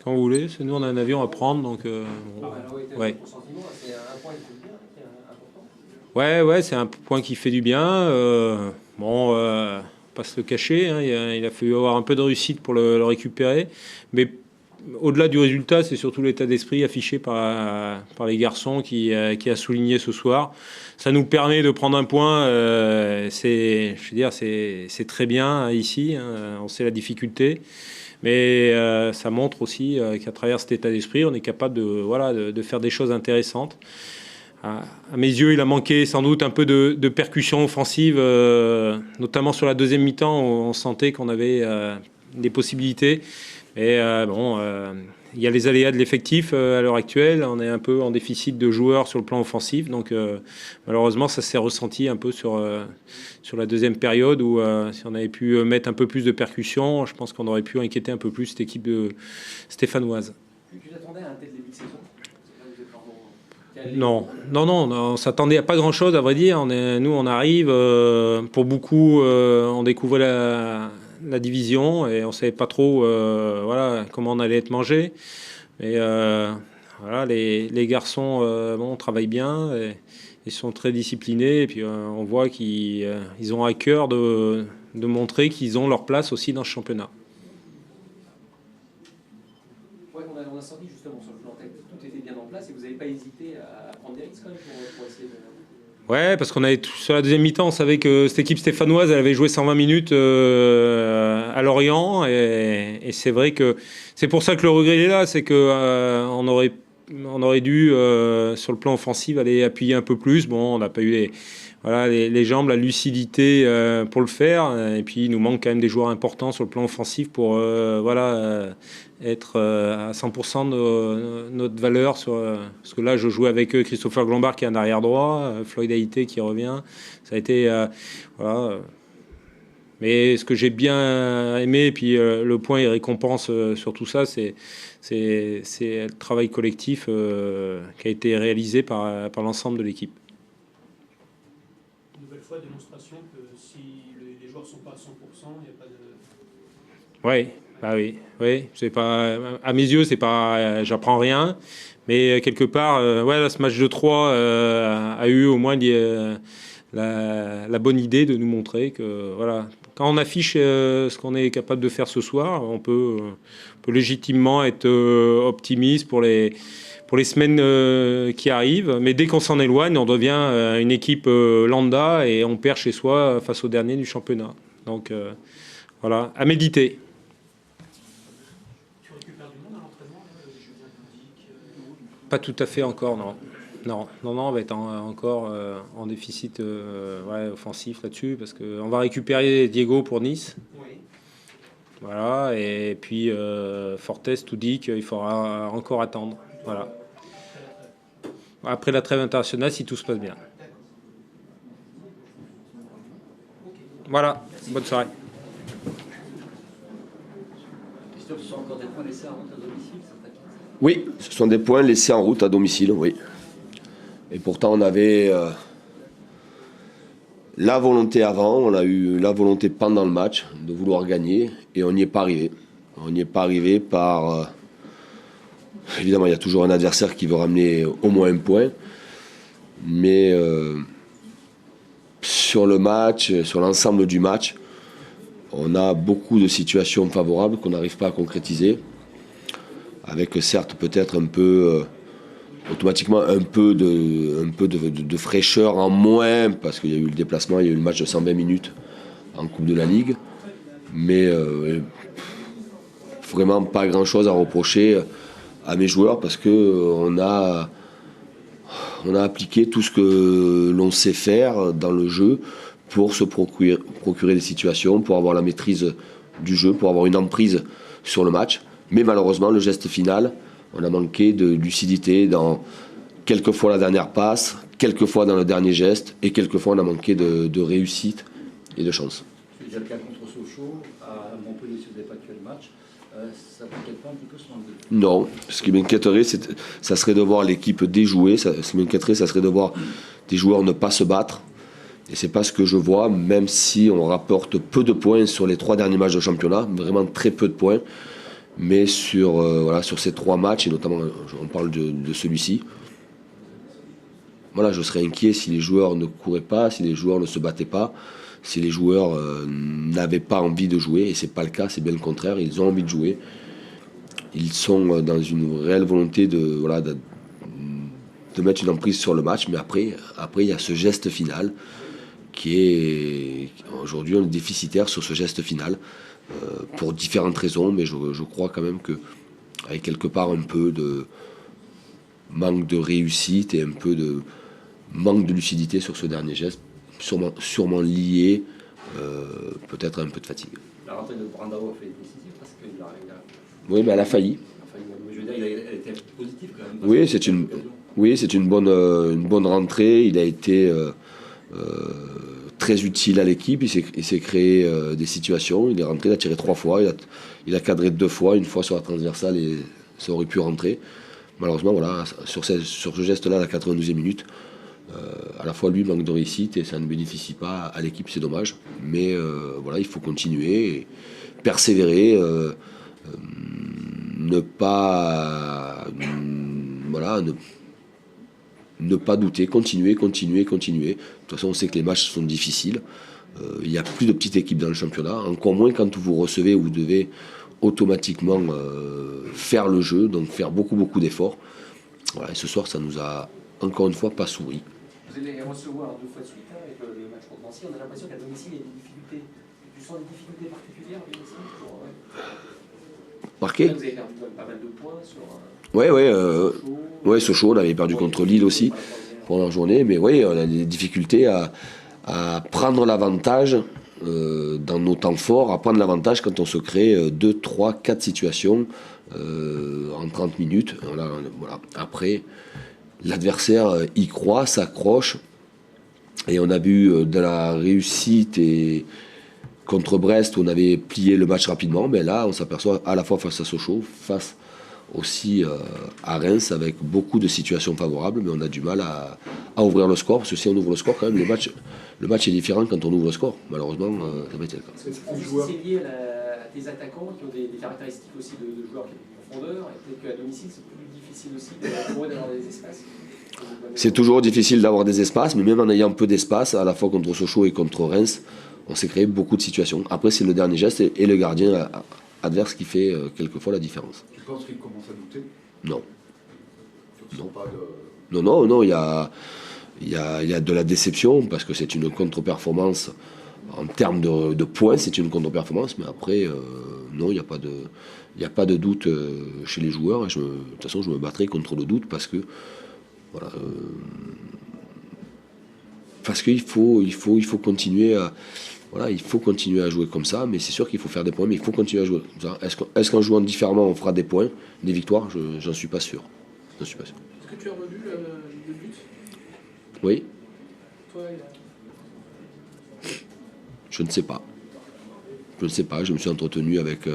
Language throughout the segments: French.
Quand vous voulez, nous on a un avion à prendre, donc ouais. Ouais, c'est un point qui fait du bien. Pas se le cacher, hein, il a fallu avoir un peu de réussite pour le récupérer, mais au-delà du résultat, c'est surtout l'état d'esprit affiché par les garçons qui a souligné ce soir. Ça nous permet de prendre un point. C'est très bien ici. Hein, on sait la difficulté. Mais ça montre aussi qu'à travers cet état d'esprit, on est capable de faire des choses intéressantes. À mes yeux, il a manqué sans doute un peu de percussion offensive, notamment sur la deuxième mi-temps, où on sentait qu'on avait des possibilités. Mais il y a les aléas de l'effectif à l'heure actuelle. On est un peu en déficit de joueurs sur le plan offensif. Donc malheureusement, ça s'est ressenti un peu sur la deuxième période où si on avait pu mettre un peu plus de percussion, je pense qu'on aurait pu inquiéter un peu plus cette équipe stéphanoise. Tu t'attendais à un tel début de saison? Non, on s'attendait à pas grand-chose, à vrai dire. Nous, on arrive, pour beaucoup, on découvrait la division et on savait pas trop comment on allait être mangé. Mais les garçons travaillent bien, et ils sont très disciplinés. Et puis on voit qu'ils ont à cœur de montrer qu'ils ont leur place aussi dans ce championnat. Ouais, on a senti justement sur le plan tactique, tout était bien en place et vous n'avez pas hésité à prendre des risques quand même pour essayer de... Ouais, parce qu'on avait sur la deuxième mi-temps, on savait que cette équipe stéphanoise, elle avait joué 120 minutes à Lorient, et c'est vrai que c'est pour ça que le regret est là, c'est que on aurait dû sur le plan offensif aller appuyer un peu plus. Bon, on n'a pas eu les jambes, la lucidité pour le faire, et puis il nous manque quand même des joueurs importants sur le plan offensif pour être à 100% de notre valeur parce que là je jouais avec eux Christopher Glombard qui est un arrière droit, Floyd Haïté qui revient. Ça a été mais ce que j'ai bien aimé, et puis le point et récompense sur tout ça, c'est le travail collectif qui a été réalisé par l'ensemble de l'équipe. Une nouvelle fois, démonstration que si les joueurs ne sont pas à 100%, il n'y a pas de... Oui, c'est pas, à mes yeux, c'est pas, j'apprends rien, mais quelque part, là, ce match de 3 a eu au moins la bonne idée de nous montrer que quand on affiche ce qu'on est capable de faire ce soir, on peut légitimement être optimiste pour les semaines qui arrivent, mais dès qu'on s'en éloigne, on devient une équipe lambda et on perd chez soi face au dernier du championnat. Donc à méditer. Pas tout à fait encore, non. Non, on va être encore en déficit offensif là-dessus, parce qu'on va récupérer Diego pour Nice. Oui. Voilà, et puis Fortes tout dit qu'il faudra encore attendre. Voilà. Après la trêve internationale, si tout se passe bien. Voilà, bonne soirée. Christophe, ce sont encore des points laissés en route à domicile? Oui, ce sont des points laissés en route à domicile, oui. Et pourtant, on avait la volonté avant, on a eu la volonté pendant le match de vouloir gagner, et on n'y est pas arrivé. On n'y est pas arrivé par... évidemment, il y a toujours un adversaire qui veut ramener au moins un point, mais sur le match, sur l'ensemble du match, on a beaucoup de situations favorables qu'on n'arrive pas à concrétiser, avec certes peut-être un peu... automatiquement un peu de fraîcheur en moins, parce qu'il y a eu le déplacement, il y a eu le match de 120 minutes en Coupe de la Ligue, mais vraiment pas grand-chose à reprocher à mes joueurs, parce qu'on a appliqué tout ce que l'on sait faire dans le jeu pour se procurer des situations, pour avoir la maîtrise du jeu, pour avoir une emprise sur le match. Mais malheureusement, le geste final, on a manqué de lucidité dans quelquefois la dernière passe, quelquefois dans le dernier geste, et quelquefois on a manqué de réussite et de chance. C'est déjà le cas contre Sochaux, à Montpellier, si vous n'avez pas tué le match. Ça t'inquiète pas un petit peu ce manque de... Non, ce qui m'inquiéterait, ça serait de voir l'équipe déjouer. Ce qui m'inquiéterait, ça serait de voir des joueurs ne pas se battre. Et c'est pas ce que je vois, même si on rapporte peu de points sur les 3 derniers matchs de championnat, vraiment très peu de points. Mais sur, sur ces 3 matchs, et notamment on parle de celui-ci, voilà, je serais inquiet si les joueurs ne couraient pas, si les joueurs ne se battaient pas, si les joueurs n'avaient pas envie de jouer. Et c'est pas le cas, c'est bien le contraire, ils ont envie de jouer. Ils sont dans une réelle volonté de mettre une emprise sur le match, mais après il y a ce geste final qui est aujourd'hui on est déficitaire sur ce geste final pour différentes raisons, mais je crois quand même que avec quelque part un peu de manque de réussite et un peu de manque de lucidité sur ce dernier geste, sûrement lié peut-être à un peu de fatigue. La rentrée de Brandao a fait décisif parce qu'il a... Oui, mais elle a failli. Je veux dire, elle était positive quand même. Oui, c'est une bonne rentrée. Il a été très utile à l'équipe. Il s'est créé des situations. Il est rentré, il a tiré 3 fois. Il a cadré 2 fois, une fois sur la transversale et ça aurait pu rentrer. Malheureusement, voilà, sur ce geste-là, à la 92e minute, à la fois lui manque de réussite et ça ne bénéficie pas à l'équipe, c'est dommage. Mais voilà, il faut continuer, et persévérer, ne pas douter, continuer. De toute façon, on sait que les matchs sont difficiles. Il n'y a plus de petites équipes dans le championnat, encore moins quand vous recevez ou vous devez automatiquement faire le jeu, donc faire beaucoup d'efforts. Voilà, et ce soir, ça nous a encore une fois pas souri. Vous allez recevoir 2 fois de suite avec le match contre Nancy. On a l'impression qu'à domicile, il y a des difficultés. Tu sens des difficultés particulières à domicile pour, Marqué. Là, vous avez perdu quand même pas mal de points sur. Sochaux, on avait perdu contre Lille aussi pour la journée, mais oui, on a des difficultés à prendre l'avantage dans nos temps forts, à prendre l'avantage quand on se crée 2, 3, 4 situations en 30 minutes. Voilà. Après, l'adversaire y croit, s'accroche, et on a vu de la réussite et contre Brest, on avait plié le match rapidement, mais là, on s'aperçoit à la fois face à Sochaux, face aussi à Reims, avec beaucoup de situations favorables, mais on a du mal à ouvrir le score, parce que si on ouvre le score, quand même, le match est différent quand on ouvre le score. Malheureusement, ça va être le cas. C'est lié à tes attaquants qui ont des caractéristiques aussi de joueurs qui ont de profondeur, et peut-être qu'à domicile, c'est plus difficile aussi pour eux d'avoir des espaces. C'est toujours difficile d'avoir des espaces, mais même en ayant peu d'espace, à la fois contre Sochaux et contre Reims, on s'est créé beaucoup de situations. Après, c'est le dernier geste et le gardien adverse qui fait quelquefois la différence. Tu penses qu'il commence à douter? Non. Non. Non, il y a de la déception parce que c'est une contre-performance en termes de points, c'est une contre-performance, mais après, non, il n'y a pas de doute chez les joueurs. De toute façon, je me battrai contre le doute parce que voilà, parce qu'il faut continuer à jouer comme ça, mais c'est sûr qu'il faut faire des points, mais il faut continuer à jouer comme ça. Est-ce qu'en jouant différemment, on fera des points, des victoires? J'en suis pas sûr. Est-ce que tu as revu le but? Oui. Toi, Je ne sais pas. Je me suis entretenu avec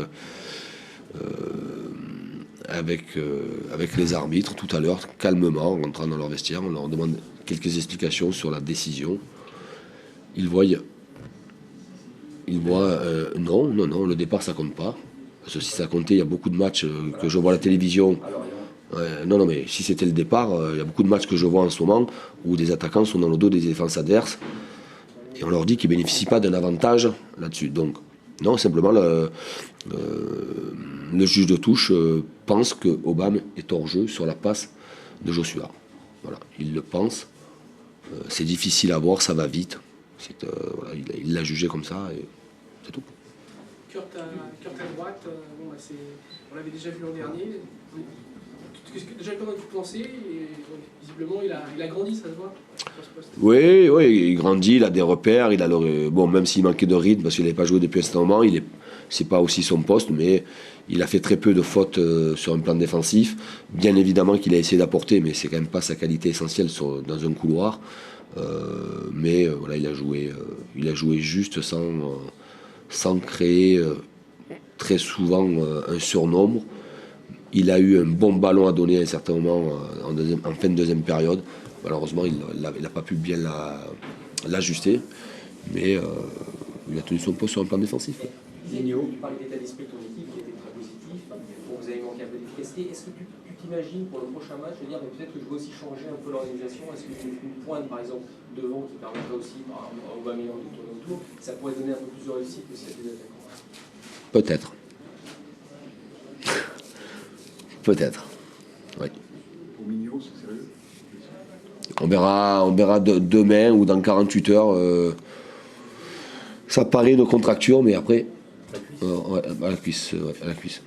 les arbitres tout à l'heure, calmement, en rentrant dans leur vestiaire. On leur demande quelques explications sur la décision. Ils voient non, le départ ça compte pas. Parce que si ça comptait, il y a beaucoup de matchs que je vois à la télévision. Non, mais si c'était le départ, il y a beaucoup de matchs que je vois en ce moment où des attaquants sont dans le dos des défenses adverses et on leur dit qu'ils ne bénéficient pas d'un avantage là-dessus. Donc, non, simplement le juge de touche pense que Aubame est hors jeu sur la passe de Joshua. Voilà, il le pense. C'est difficile à voir, ça va vite. Il l'a jugé comme ça et c'est tout. Kurt à droite, on l'avait déjà vu l'an dernier. Déjà, comment tu pensais? Visiblement, il a grandi, ça se voit. Oui, il grandit, il a des repères, même s'il manquait de rythme parce qu'il n'avait pas joué depuis un certain moment, c'est pas aussi son poste, mais il a fait très peu de fautes sur un plan défensif. Bien évidemment qu'il a essayé d'apporter, mais c'est quand même pas sa qualité essentielle dans un couloir. Mais voilà, il a joué juste sans créer très souvent un surnombre. Il a eu un bon ballon à donner à un certain moment en fin de deuxième période. Malheureusement, il n'a pas pu bien l'ajuster. Mais il a tenu son poste sur un plan défensif. Tu parlais d'état d'esprit de ton équipe qui était très positif. Bon, vous avez manqué un peu d'efficacité. Est-ce que tu t'imagines pour le prochain match de dire peut-être que je veux aussi changer un peu l'organisation? Est-ce que une pointe par exemple devant qui permettrait aussi par Aubameyang de tourner autour, ça pourrait donner un peu plus de réussite aussi à tes attaquants? Peut-être. Peut-être. Oui. Pour Mignot, c'est sérieux? On verra demain ou dans 48 heures. Ça paraît une contracture, mais après, à la cuisse. À la cuisse.